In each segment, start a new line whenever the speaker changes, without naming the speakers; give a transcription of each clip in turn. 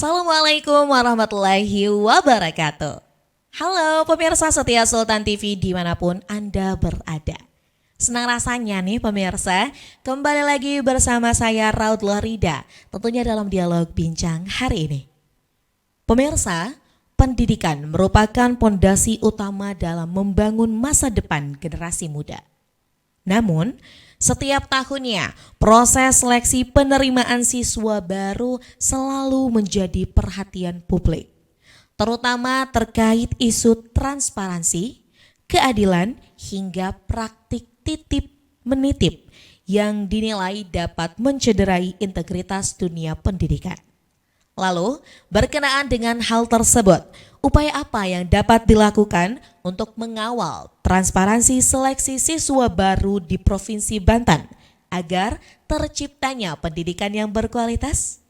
Assalamualaikum warahmatullahi wabarakatuh. Halo pemirsa setia Sultan TV dimanapun Anda berada. Senang rasanya nih pemirsa, kembali lagi bersama saya Raud Lorida, tentunya dalam dialog bincang hari ini. Pemirsa, pendidikan merupakan pondasi utama dalam membangun masa depan generasi muda. Namun, setiap tahunnya proses seleksi penerimaan siswa baru selalu menjadi perhatian publik, terutama terkait isu transparansi, keadilan, hingga praktik titip menitip yang dinilai dapat mencederai integritas dunia pendidikan. Lalu, berkenaan dengan hal tersebut, upaya apa yang dapat dilakukan untuk mengawal transparansi seleksi siswa baru di Provinsi Banten agar terciptanya pendidikan yang berkualitas?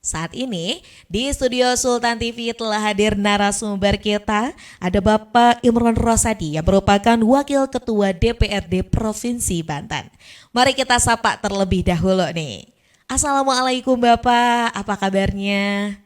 Saat ini di studio Sultan TV telah hadir narasumber kita, ada Bapak Imron Rosadi yang merupakan Wakil Ketua DPRD Provinsi Banten. Mari kita sapa terlebih dahulu nih. Assalamualaikum Bapak, apa kabarnya?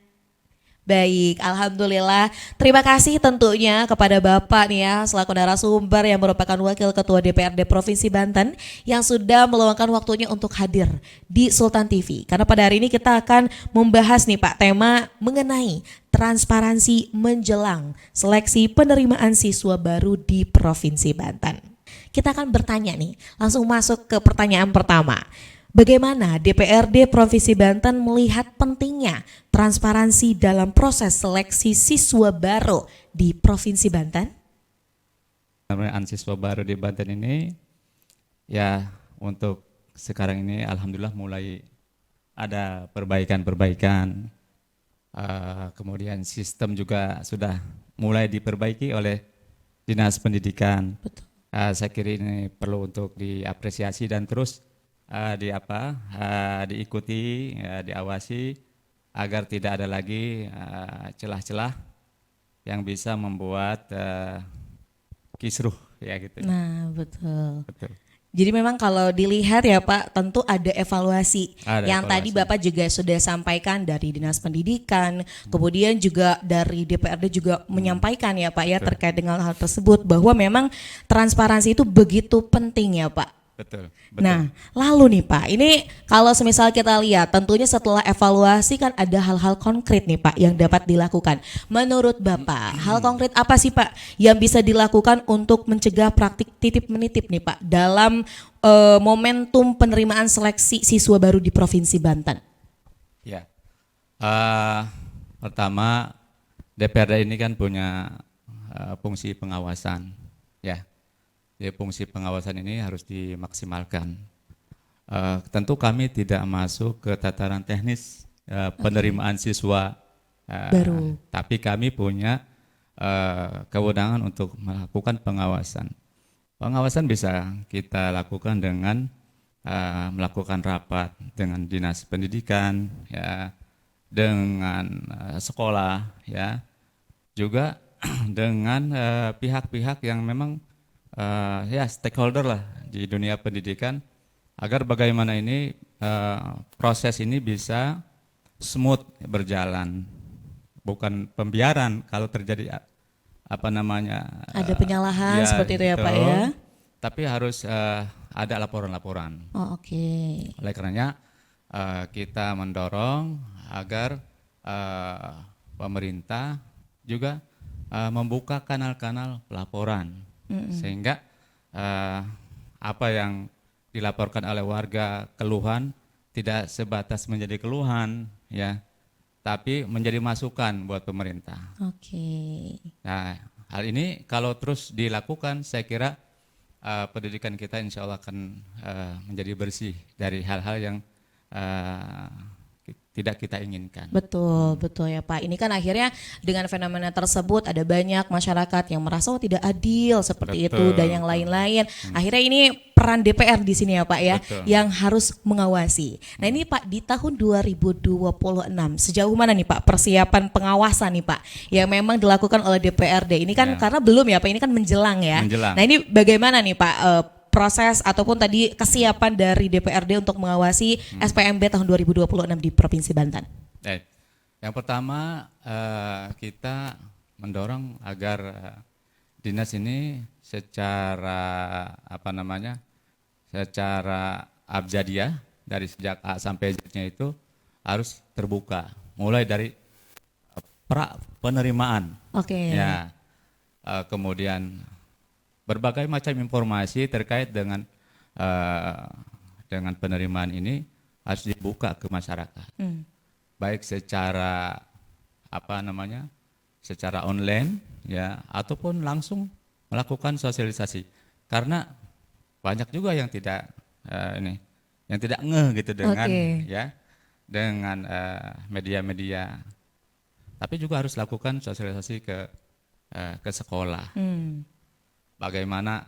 Baik, Alhamdulillah. Terima kasih tentunya kepada Bapak nih ya, selaku narasumber yang merupakan Wakil Ketua DPRD Provinsi Banten yang sudah meluangkan waktunya untuk hadir di Sultan TV. Karena pada hari ini kita akan membahas nih Pak, tema mengenai transparansi menjelang seleksi penerimaan siswa baru di Provinsi Banten. Kita akan bertanya nih, langsung masuk ke pertanyaan pertama. Bagaimana DPRD Provinsi Banten melihat pentingnya transparansi dalam proses seleksi siswa baru di Provinsi Banten?
Penerimaan siswa baru di Banten ini, ya untuk sekarang ini alhamdulillah mulai ada perbaikan-perbaikan. Kemudian sistem juga sudah mulai diperbaiki oleh Dinas Pendidikan.
Betul.
Saya kira ini perlu untuk diapresiasi dan terus diikuti, diawasi agar tidak ada lagi celah-celah yang bisa membuat kisruh ya gitu.
Nah, betul.
Betul.
Jadi memang kalau dilihat ya Pak, tentu ada evaluasi yang
evaluasi.
tadi Bapak juga sudah sampaikan dari Dinas Pendidikan, kemudian juga dari DPRD juga menyampaikan ya Pak ya, terkait dengan hal tersebut bahwa memang transparansi itu begitu penting ya Pak.
Betul.
Nah, lalu nih Pak, ini kalau semisal kita lihat, tentunya setelah evaluasi kan ada hal-hal konkret nih Pak yang dapat dilakukan. Menurut Bapak, hal konkret apa sih Pak yang bisa dilakukan untuk mencegah praktik titip menitip nih Pak dalam momentum penerimaan seleksi siswa baru di Provinsi Banten?
Ya, pertama DPRD ini kan punya fungsi pengawasan, ya. Jadi fungsi pengawasan ini harus dimaksimalkan. Tentu kami tidak masuk ke tataran teknis penerimaan siswa
Baru.
tapi kami punya kewenangan untuk melakukan pengawasan. Pengawasan bisa kita lakukan dengan melakukan rapat dengan Dinas Pendidikan, ya, dengan sekolah, ya, juga dengan pihak-pihak yang memang ya stakeholder lah di dunia pendidikan agar bagaimana ini proses ini bisa smooth berjalan, bukan pembiaran kalau terjadi
Ada penyalahan seperti itu ya Pak ya.
Tapi harus ada laporan-laporan.
Oh, oke.
Oleh karenanya kita mendorong agar pemerintah juga membuka kanal-kanal pelaporan. Sehingga apa yang dilaporkan oleh warga keluhan tidak sebatas menjadi keluhan, ya, tapi menjadi masukan buat pemerintah.
Oke.
Nah, hal ini kalau terus dilakukan, saya kira pendidikan kita insya Allah akan menjadi bersih dari hal-hal yang tidak kita inginkan.
Betul, betul ya Pak. Ini kan akhirnya dengan fenomena tersebut ada banyak masyarakat yang merasa tidak adil seperti itu dan yang lain-lain. Akhirnya ini peran DPR di sini ya Pak ya, yang harus mengawasi. Nah ini Pak, di tahun 2026 sejauh mana nih Pak persiapan pengawasan nih Pak yang memang dilakukan oleh DPRD? Ini kan karena belum ya Pak, ini kan menjelang ya. Nah ini bagaimana nih Pak proses ataupun tadi kesiapan dari DPRD untuk mengawasi SPMB tahun 2026 di Provinsi Banten?
Yang pertama kita mendorong agar dinas ini secara apa namanya, secara abjadiyah dari sejak A sampai Z-nya itu harus terbuka, mulai dari pra penerimaan,
Oke.
ya, kemudian berbagai macam informasi terkait dengan penerimaan ini harus dibuka ke masyarakat, baik secara apa namanya, secara online, ya, ataupun langsung melakukan sosialisasi, karena banyak juga yang tidak yang tidak ngeh gitu dengan ya dengan media-media, tapi juga harus lakukan sosialisasi ke sekolah. Bagaimana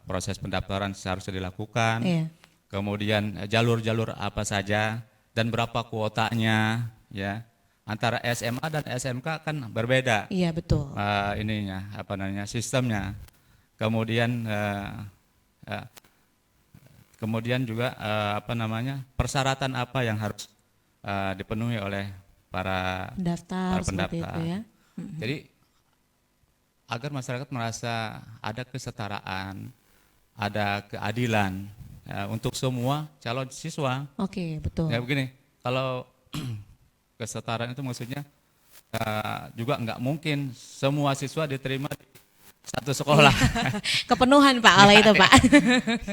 proses pendaftaran seharusnya dilakukan, kemudian jalur-jalur apa saja dan berapa kuotanya, ya. Antara SMA dan SMK kan berbeda.
Iya, betul.
Ininya apa namanya, sistemnya. Kemudian kemudian juga apa namanya, persyaratan apa yang harus dipenuhi oleh para
Pendaftar, seperti
pendaftar.
itu ya.
Jadi agar masyarakat merasa ada kesetaraan, ada keadilan untuk semua calon siswa.
Oke, betul.
Ya begini, kalau kesetaraan itu maksudnya juga nggak mungkin semua siswa diterima di satu sekolah.
Kepenuhan Pak, oleh itu Pak.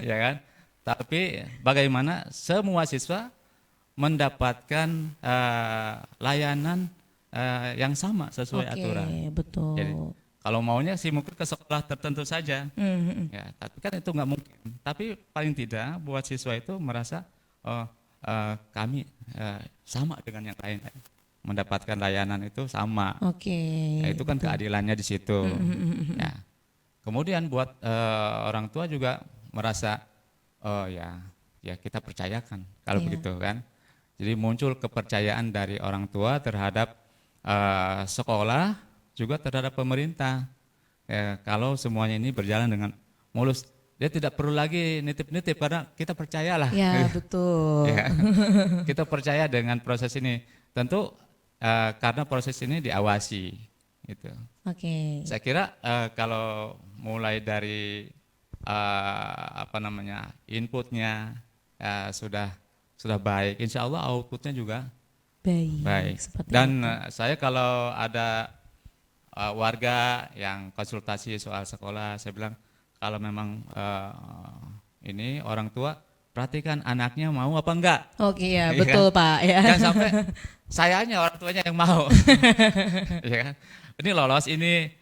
Ya kan? Tapi bagaimana semua siswa mendapatkan layanan yang sama sesuai aturan.
Oke, betul.
Jadi kalau maunya sih mungkin ke sekolah tertentu saja, ya, tapi kan itu nggak mungkin. Tapi paling tidak buat siswa itu merasa kami sama dengan yang lain, mendapatkan layanan itu sama.
Oke.
Ya, itu kan keadilannya di situ. Ya. Kemudian buat orang tua juga merasa oh ya kita percayakan kalau begitu kan. Jadi muncul kepercayaan dari orang tua terhadap sekolah, juga terhadap pemerintah. Kalau semuanya ini berjalan dengan mulus, dia tidak perlu lagi nitip-nitip karena kita percayalah.
Ya, betul.
Ya, kita percaya dengan proses ini. Tentu karena proses ini diawasi, gitu.
Oke.
Saya kira kalau mulai dari apa namanya, inputnya sudah baik, insya Allah outputnya juga baik. Dan saya kalau ada warga yang konsultasi soal sekolah, saya bilang kalau memang ini orang tua perhatikan anaknya mau apa enggak.
Oke, ya, betul kan? Pak. Ya.
Jangan sampai sayanya orang tuanya yang mau. Ya kan? Ini lolos, ini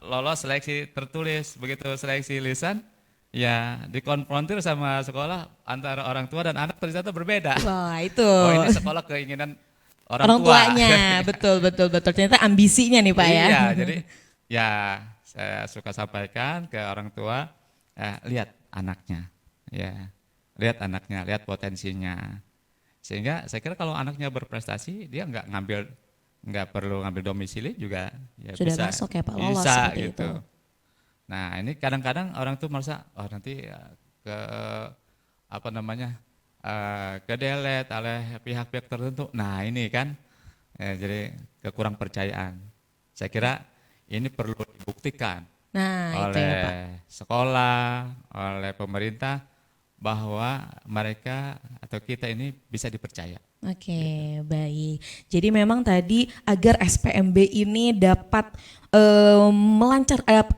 lolos seleksi tertulis, begitu seleksi lisan, ya dikonfrontir sama sekolah antara orang tua dan anak ternyata berbeda.
Wah, itu.
Oh, ini sekolah keinginan
orang tuanya. Betul. Ternyata ambisinya nih Pak ya.
Iya, jadi ya saya suka sampaikan ke orang tua, lihat anaknya, ya, lihat potensinya. Sehingga saya kira kalau anaknya berprestasi, dia nggak perlu ngambil domisili juga, ya
sudah
bisa
masuk ya Pak, lolos
bisa
seperti
gitu.
itu.
Nah ini kadang-kadang orang tuh merasa nanti ke apa namanya kedelet oleh pihak-pihak tertentu. Nah ini kan jadi kekurang percayaan. Saya kira ini perlu dibuktikan oleh sekolah, oleh pemerintah, bahwa mereka atau kita ini bisa dipercaya.
Oke, baik. Jadi memang tadi agar SPMB ini dapat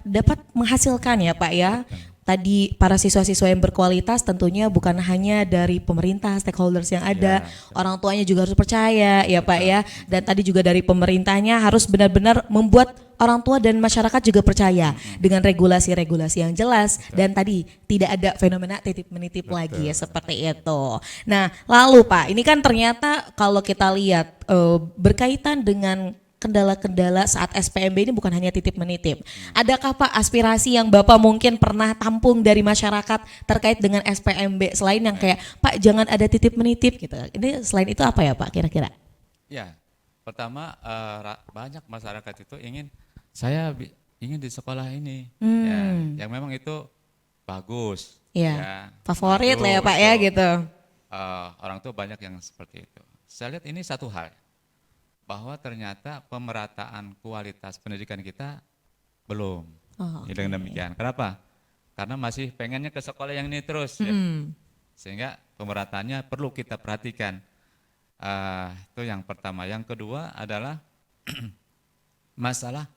dapat menghasilkan ya Pak ya. Tadi para siswa-siswa yang berkualitas tentunya bukan hanya dari pemerintah, stakeholders yang ada, orang tuanya juga harus percaya ya Pak ya. Dan tadi juga dari pemerintahnya harus benar-benar membuat orang tua dan masyarakat juga percaya dengan regulasi-regulasi yang jelas. Dan tadi tidak ada fenomena titip menitip lagi ya, seperti itu. Nah lalu Pak, ini kan ternyata kalau kita lihat berkaitan dengan kendala-kendala saat SPMB ini bukan hanya titip menitip. Adakah Pak aspirasi yang Bapak mungkin pernah tampung dari masyarakat terkait dengan SPMB selain yang kayak Pak jangan ada titip menitip gitu. Ini selain itu apa ya Pak kira-kira?
Ya, pertama banyak masyarakat itu saya ingin di sekolah ini, ya, yang memang itu bagus,
ya, favorit lah ya Pak ya gitu.
Orang tua banyak yang seperti itu. Saya lihat ini satu hal. bahwa ternyata pemerataan kualitas pendidikan kita belum.
Oh,
Ya, dengan demikian. Kenapa? Karena masih pengennya ke sekolah yang ini terus. Ya. Sehingga pemerataannya perlu kita perhatikan. Itu yang pertama. Yang kedua adalah masalah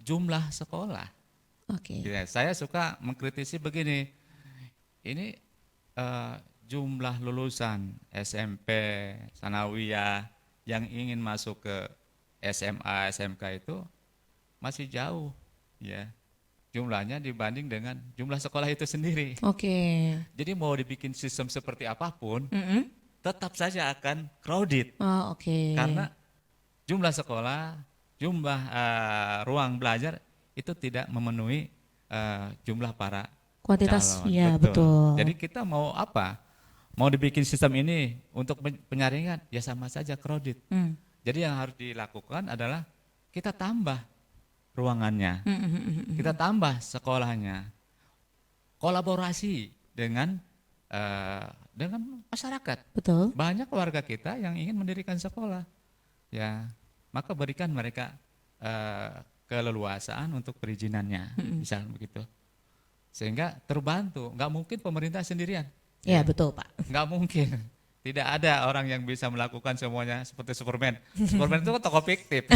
jumlah sekolah.
Oke.
Ya, saya suka mengkritisi begini. Ini jumlah lulusan SMP, Sanawiyah yang ingin masuk ke SMA, SMK itu masih jauh, ya. Jumlahnya dibanding dengan jumlah sekolah itu sendiri.
Oke.
Jadi mau dibikin sistem seperti apapun, tetap saja akan crowded.
Oh, oke.
Karena jumlah sekolah, jumlah ruang belajar itu tidak memenuhi jumlah para
Kuantitas,
calon.
ya betul.
Jadi kita mau apa? Mau dibikin sistem ini untuk penyaringan, ya sama saja crowded. Jadi yang harus dilakukan adalah kita tambah ruangannya, kita tambah sekolahnya, kolaborasi dengan masyarakat.
Betul.
Banyak warga kita yang ingin mendirikan sekolah, ya maka berikan mereka keleluasaan untuk perizinannya, misalnya begitu, sehingga terbantu. Nggak mungkin pemerintah sendirian.
Ya, betul Pak.
Nggak mungkin. Tidak ada orang yang bisa melakukan semuanya seperti Superman. Superman itu kan tokoh fiktif.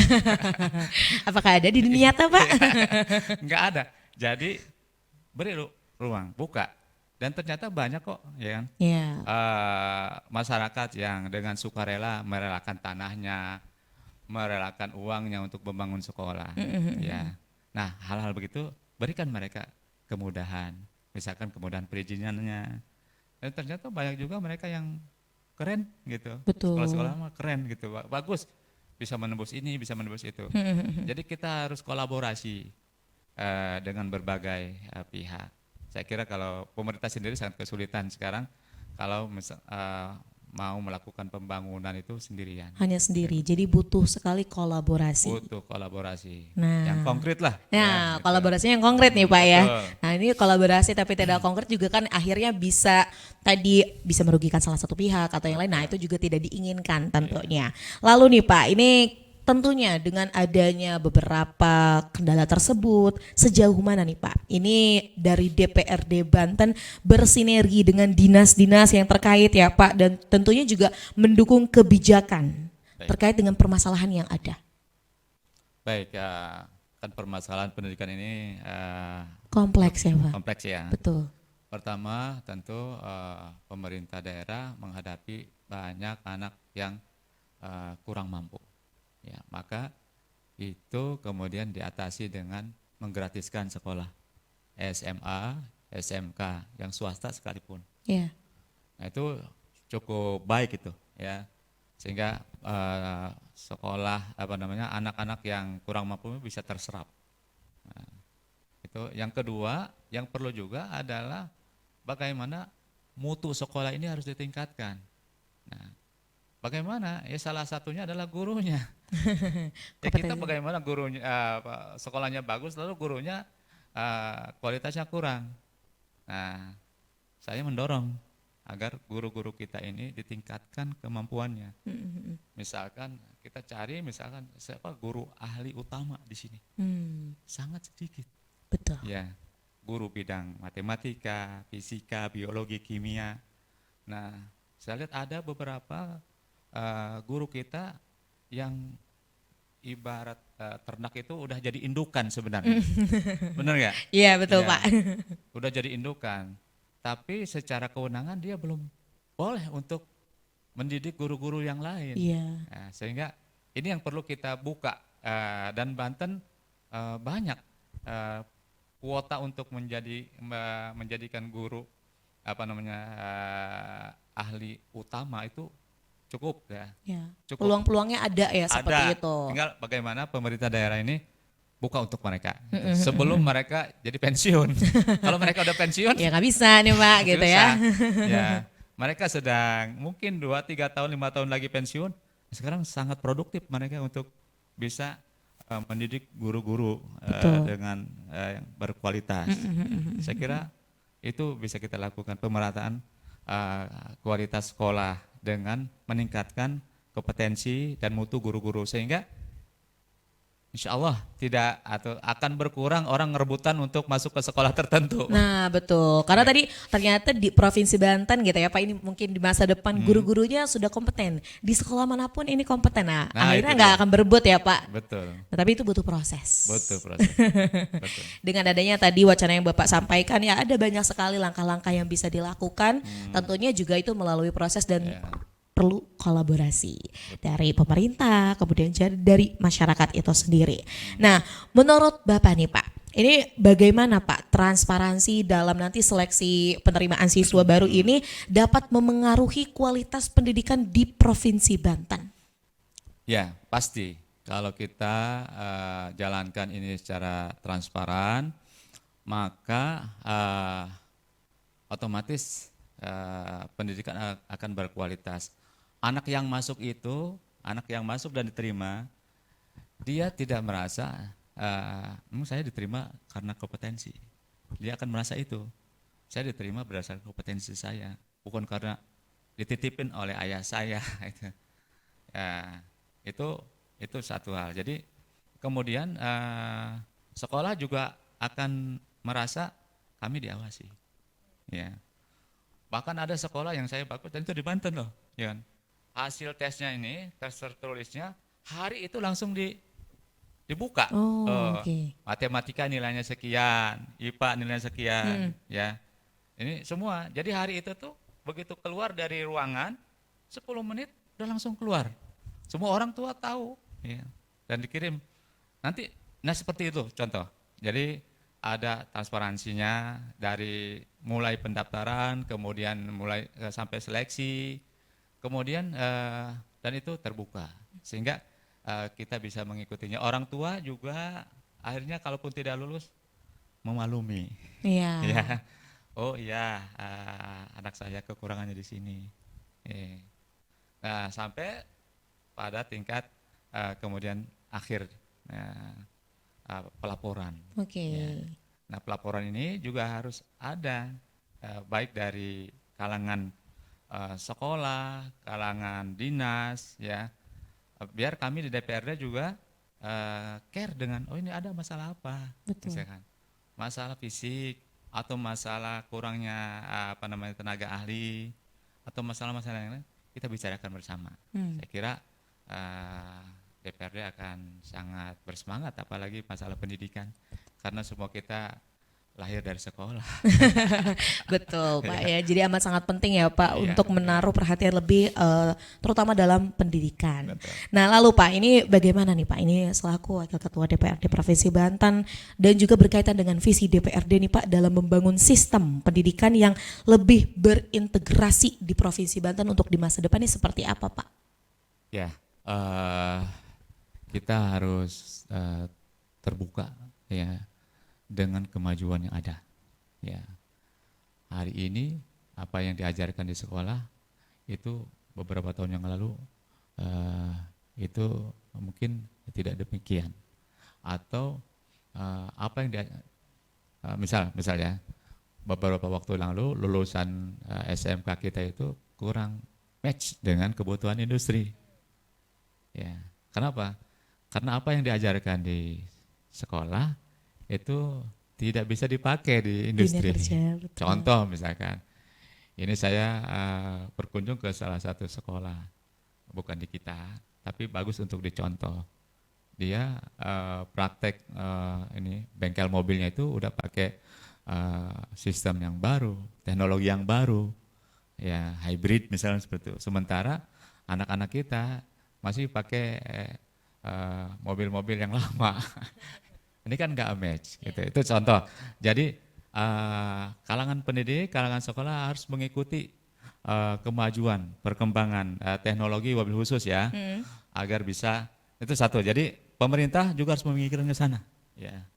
Apakah ada di dunia nyata Pak?
Nggak ada. Jadi beri ruang, buka. Dan ternyata banyak kok, ya kan?
Iya.
Masyarakat yang dengan sukarela merelakan tanahnya, merelakan uangnya untuk membangun sekolah. Ya. Nah, hal-hal begitu berikan mereka kemudahan. Misalkan kemudahan perizinannya. Dan ternyata banyak juga mereka yang keren gitu.
Betul.
Sekolah-sekolah mah keren gitu, bagus. Bisa menembus ini, bisa menembus itu. Jadi kita harus kolaborasi dengan berbagai pihak. Saya kira kalau pemerintah sendiri sangat kesulitan sekarang kalau mau melakukan pembangunan itu sendirian.
Hanya sendiri, jadi butuh sekali kolaborasi.
Butuh kolaborasi,
Nah.
yang konkret lah.
Nah,
gitu.
kolaborasinya yang konkret nih Pak ya.
Betul.
Nah ini kolaborasi tapi tidak konkret juga kan akhirnya bisa merugikan salah satu pihak atau yang lain. Nah itu juga tidak diinginkan tentunya. Lalu nih Pak, ini tentunya dengan adanya beberapa kendala tersebut, sejauh mana nih Pak? Ini dari DPRD Banten bersinergi dengan dinas-dinas yang terkait ya Pak, dan tentunya juga mendukung kebijakan terkait dengan permasalahan yang ada.
Baik, kan permasalahan pendidikan ini
Kompleks ya Pak?
kompleks ya.
Betul.
Pertama tentu pemerintah daerah menghadapi banyak anak yang kurang mampu. Ya, maka itu kemudian diatasi dengan menggratiskan sekolah SMA, SMK yang swasta sekalipun.
Iya.
Nah, itu cukup baik itu ya. Sehingga sekolah anak-anak yang kurang mampu bisa terserap. Nah, itu yang kedua, yang perlu juga adalah bagaimana mutu sekolah ini harus ditingkatkan. Nah, bagaimana? Ya salah satunya adalah gurunya. Ya kita bagaimana gurunya sekolahnya bagus lalu gurunya kualitasnya kurang. Nah, saya mendorong agar guru-guru kita ini ditingkatkan kemampuannya. Misalkan kita cari siapa guru ahli utama di sini. Sangat sedikit.
Betul.
Ya, guru bidang matematika, fisika, biologi, kimia. Nah, saya lihat ada beberapa guru kita yang ibarat ternak itu udah jadi indukan sebenarnya. Benar nggak?
Iya betul
Ya,
Pak.
udah jadi indukan. Tapi secara kewenangan dia belum boleh untuk mendidik guru-guru yang lain.
Iya.
Nah, sehingga ini yang perlu kita buka dan Banten banyak kuota untuk menjadikan guru ahli utama itu cukup ya.
Ya.
Cukup.
Peluang-peluangnya ada ya seperti
Ada.
itu.
Tinggal bagaimana pemerintah daerah ini buka untuk mereka sebelum mereka jadi pensiun. Kalau mereka udah pensiun,
Ya nggak bisa nih Pak gitu ya.
Ya, mereka sedang mungkin 2-3 tahun 5 tahun lagi pensiun. Sekarang sangat produktif mereka untuk bisa mendidik guru-guru dengan yang berkualitas. Saya kira itu bisa kita lakukan pemerataan kualitas sekolah dengan meningkatkan kompetensi dan mutu guru-guru, sehingga insya Allah tidak atau akan berkurang orang rebutan untuk masuk ke sekolah tertentu.
Nah betul, karena tadi ternyata di Provinsi Banten gitu ya Pak, ini mungkin di masa depan guru-gurunya sudah kompeten. Di sekolah manapun ini kompeten, nah
Nah,
akhirnya
itu
nggak
dia.
akan berebut ya Pak.
Betul,
Nah, tapi itu butuh proses.
betul proses. Betul.
Dengan adanya tadi wacana yang Bapak sampaikan ya ada banyak sekali langkah-langkah yang bisa dilakukan. Tentunya juga itu melalui proses dan
Ya.
perlu kolaborasi dari pemerintah, kemudian dari masyarakat itu sendiri. Nah, menurut Bapak nih Pak, ini bagaimana Pak transparansi dalam nanti seleksi penerimaan siswa baru ini dapat memengaruhi kualitas pendidikan di Provinsi Banten?
Ya, pasti. Kalau kita jalankan ini secara transparan, maka otomatis pendidikan akan berkualitas. Anak yang masuk itu, anak yang masuk dan diterima, dia tidak merasa saya diterima karena kompetensi. Dia akan merasa itu. Saya diterima berdasarkan kompetensi saya, bukan karena dititipin oleh ayah saya. Ya, itu satu hal. Jadi kemudian sekolah juga akan merasa kami diawasi. Ya. Bahkan ada sekolah yang saya bagus dan itu di Banten loh, ya kan. Hasil tesnya ini, tes tertulisnya hari itu langsung dibuka.
Oh, oke.
Matematika nilainya sekian, IPA nilainya sekian, ya. Ini semua. Jadi hari itu tuh begitu keluar dari ruangan 10 menit udah langsung keluar. Semua orang tua tahu, ya. Dan dikirim. Nanti, nah seperti itu contoh. Jadi ada transparansinya dari mulai pendaftaran, kemudian mulai sampai seleksi, kemudian dan itu terbuka sehingga kita bisa mengikutinya. Orang tua juga akhirnya kalaupun tidak lulus memaklumi.
Iya.
Ya, oh iya anak saya kekurangannya di sini. Nah sampai pada tingkat kemudian akhir pelaporan.
Oke.
Ya. Nah pelaporan ini juga harus ada baik dari kalangan sekolah, kalangan dinas, ya, biar kami di DPRD juga care dengan oh ini ada masalah apa,
Betul.
misalkan masalah fisik atau masalah kurangnya tenaga ahli atau masalah-masalah yang lain kita bicarakan bersama. Saya kira DPRD akan sangat bersemangat apalagi masalah pendidikan karena semua kita lahir dari sekolah.
Betul Pak ya, jadi amat sangat penting ya Pak
Iya,
untuk menaruh perhatian lebih terutama dalam pendidikan.
Betul.
Nah lalu Pak ini bagaimana nih Pak, ini selaku Wakil Ketua DPRD Provinsi Banten dan juga berkaitan dengan visi DPRD nih Pak dalam membangun sistem pendidikan yang lebih berintegrasi di Provinsi Banten untuk di masa depan ini seperti apa Pak?
Ya, kita harus terbuka ya dengan kemajuan yang ada. Ya, hari ini apa yang diajarkan di sekolah itu beberapa tahun yang lalu itu mungkin tidak demikian. Atau apa yang misalnya beberapa waktu lalu lulusan SMK kita itu kurang match dengan kebutuhan industri. Ya, kenapa? Karena apa yang diajarkan di sekolah itu tidak bisa dipakai di industri. Contoh misalkan, ini saya berkunjung ke salah satu sekolah, bukan di kita, tapi bagus untuk dicontoh. Dia praktek ini bengkel mobilnya itu udah pakai sistem yang baru, teknologi yang baru, ya hybrid misalnya seperti itu. Sementara anak-anak kita masih pakai mobil-mobil yang lama. Ini kan nggak match, gitu. Itu contoh. Jadi kalangan pendidik, kalangan sekolah harus mengikuti kemajuan, perkembangan teknologi wabil khusus ya, agar bisa itu satu. Jadi pemerintah juga harus memikirkan ke sana. Ya.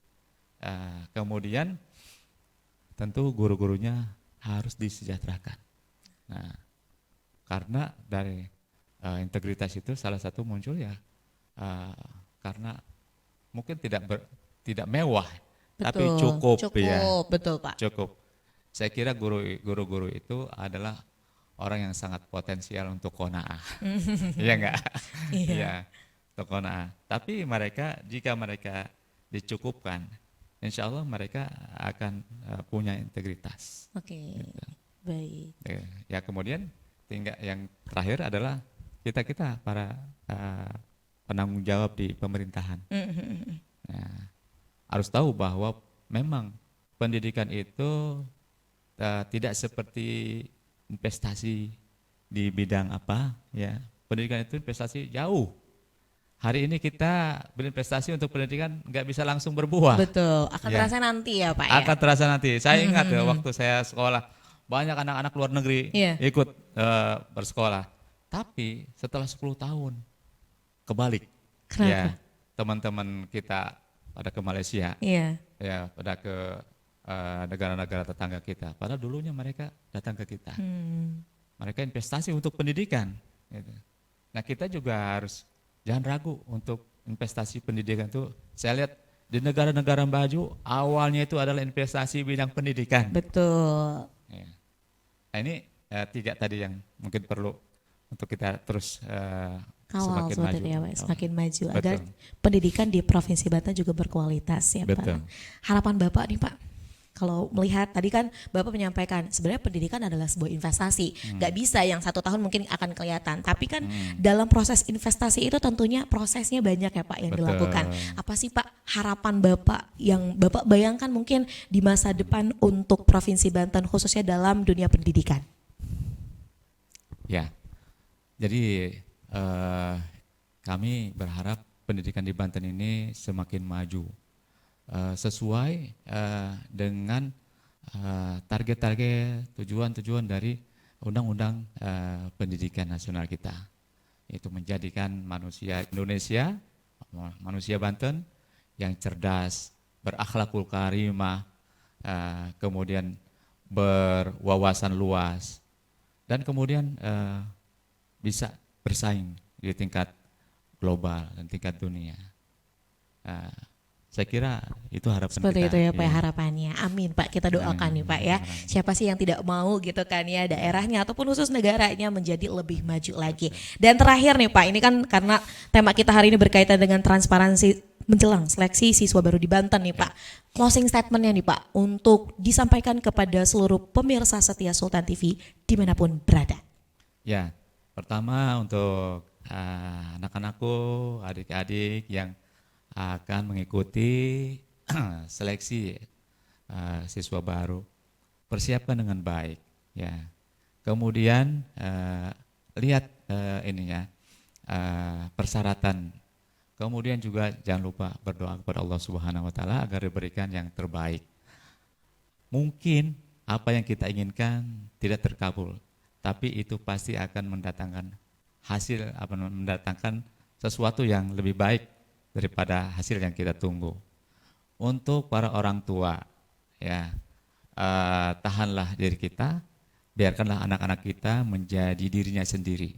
Kemudian tentu guru-gurunya harus disejahterakan. Nah, karena dari integritas itu salah satu muncul ya karena mungkin tidak mewah,
Betul,
tapi cukup ya.
betul Pak.
Cukup. Saya kira guru-guru itu adalah orang yang sangat potensial untuk qanaah. Iya enggak?
Iya.
Iya, untuk qanaah. Tapi mereka, jika mereka dicukupkan, insya Allah mereka akan punya integritas.
Oke.
Gitu.
Baik.
Ya kemudian tinggal yang terakhir adalah kita para penanggung jawab di pemerintahan. Nah, harus tahu bahwa memang pendidikan itu tidak seperti investasi di bidang apa, ya. Pendidikan itu investasi jauh. Hari ini kita berinvestasi untuk pendidikan nggak bisa langsung berbuah.
Betul. Akan
Ya.
terasa nanti ya Pak ya.
Akan terasa nanti. Saya ingat ya waktu saya sekolah, banyak anak-anak luar negeri
Iya.
ikut bersekolah. Tapi setelah 10 tahun kebalik.
Kenapa?
Ya, teman-teman kita pada ke Malaysia,
Iya.
ya pada ke negara-negara tetangga kita. Padahal dulunya mereka datang ke kita. Mereka investasi untuk pendidikan. Gitu. Nah kita juga harus jangan ragu untuk investasi pendidikan itu. Saya lihat di negara-negara maju awalnya itu adalah investasi bidang pendidikan.
Betul.
Ya. Nah ini 3 tadi yang mungkin perlu untuk kita terus
Kawal
semakin
seperti
maju.
ya, Pak, semakin maju
Betul.
agar pendidikan di Provinsi Banten juga berkualitas ya
Betul.
Pak. Harapan Bapak nih Pak, kalau melihat tadi kan Bapak menyampaikan sebenarnya pendidikan adalah sebuah investasi, nggak bisa yang 1 tahun mungkin akan kelihatan, tapi kan dalam proses investasi itu tentunya prosesnya banyak ya Pak yang
Betul.
dilakukan. Apa sih Pak harapan Bapak yang Bapak bayangkan mungkin di masa depan untuk Provinsi Banten khususnya dalam dunia pendidikan?
Ya, jadi kami berharap pendidikan di Banten ini semakin maju sesuai dengan target-target tujuan-tujuan dari Undang-Undang Pendidikan Nasional kita. Itu menjadikan manusia Indonesia, manusia Banten yang cerdas, berakhlakul karimah, kemudian berwawasan luas, dan kemudian bisa bersaing di tingkat global dan tingkat dunia. Saya kira itu harapan
Seperti
kita.
itu ya Pak
Iya.
harapannya. Amin Pak, kita doakan nih Pak ya. Siapa sih yang tidak mau gitu kan ya daerahnya ataupun khusus negaranya menjadi lebih maju lagi. Dan terakhir nih Pak, ini kan karena tema kita hari ini berkaitan dengan transparansi menjelang seleksi siswa baru di Banten nih Pak. Closing statementnya nih Pak untuk disampaikan kepada seluruh pemirsa setia Sultan TV dimanapun berada.
Ya, pertama untuk anak-anakku, adik-adik yang akan mengikuti seleksi siswa baru, persiapkan dengan baik. Ya, kemudian lihat ininya persyaratan. Kemudian juga jangan lupa berdoa kepada Allah Subhanahu Wa Taala agar diberikan yang terbaik. Mungkin apa yang kita inginkan tidak terkabul, tapi itu pasti akan mendatangkan hasil, mendatangkan sesuatu yang lebih baik daripada hasil yang kita tunggu. Untuk para orang tua, ya tahanlah diri kita, biarkanlah anak-anak kita menjadi dirinya sendiri.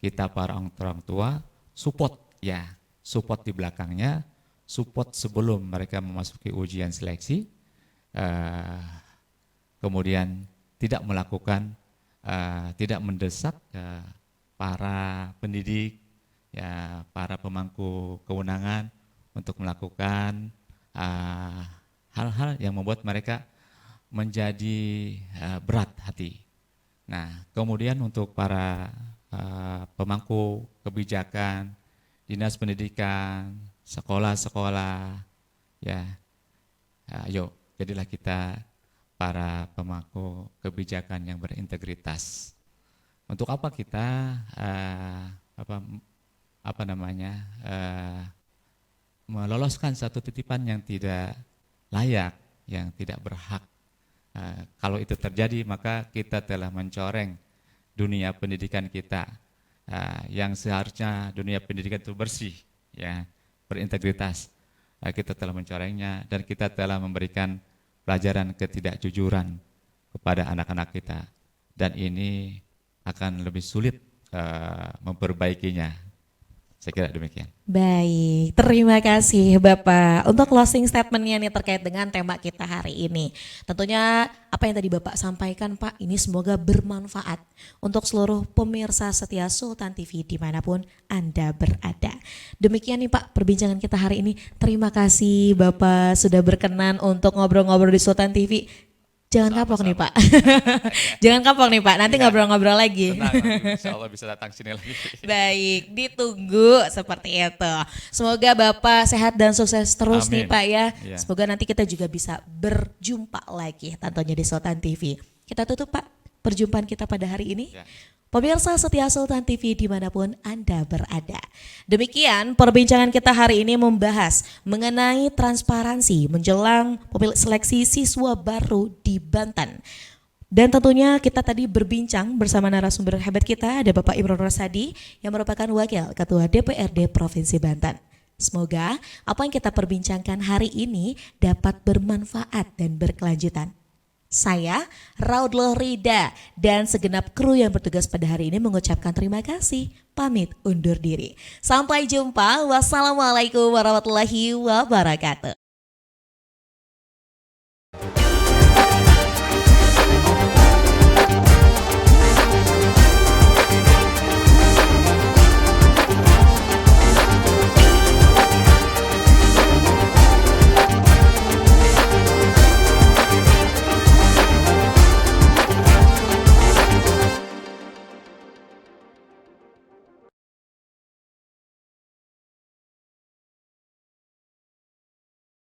Kita para orang tua support, ya support di belakangnya, support sebelum mereka memasuki ujian seleksi, kemudian tidak melakukan, tidak mendesak para pendidik, ya para pemangku kewenangan untuk melakukan hal-hal yang membuat mereka menjadi berat hati. Nah, kemudian untuk para pemangku kebijakan, dinas pendidikan, sekolah-sekolah, ya, ayo jadilah kita para pemangku kebijakan yang berintegritas. Untuk apa kita meloloskan satu titipan yang tidak layak, yang tidak berhak. Kalau itu terjadi maka kita telah mencoreng dunia pendidikan kita, yang seharusnya dunia pendidikan itu bersih, ya, berintegritas. Kita telah mencorengnya dan kita telah memberikan pelajaran ketidakjujuran kepada anak-anak kita, dan ini akan lebih sulit memperbaikinya. Saya kira demikian.
Baik, terima kasih Bapak. Untuk closing statementnya nih terkait dengan tema kita hari ini. Tentunya apa yang tadi Bapak sampaikan Pak, ini semoga bermanfaat untuk seluruh pemirsa setia Sultan TV dimanapun Anda berada. Demikian nih Pak perbincangan kita hari ini. Terima kasih Bapak sudah berkenan untuk ngobrol-ngobrol di Sultan TV. Jangan kapok nih Pak. Jangan kapok nih Pak, nanti ngobrol-ngobrol lagi.
Tenang, nanti insya Allah bisa datang sini lagi.
Baik, ditunggu seperti itu. Semoga Bapak sehat dan sukses terus nih
Amin.
Pak ya.
Iya.
Semoga nanti kita juga bisa berjumpa lagi tentunya di Sultan TV. Kita tutup Pak perjumpaan kita pada hari ini.
Ya.
Pemirsa setia Sultan TV dimanapun Anda berada. Demikian perbincangan kita hari ini membahas mengenai transparansi menjelang seleksi siswa baru di Banten. Dan tentunya kita tadi berbincang bersama narasumber hebat kita, ada Bapak Imron Rosadi yang merupakan Wakil Ketua DPRD Provinsi Banten. Semoga apa yang kita perbincangkan hari ini dapat bermanfaat dan berkelanjutan. Saya, Raudloh Rida, dan segenap kru yang bertugas pada hari ini mengucapkan terima kasih. Pamit undur diri. Sampai jumpa. Wassalamualaikum warahmatullahi wabarakatuh.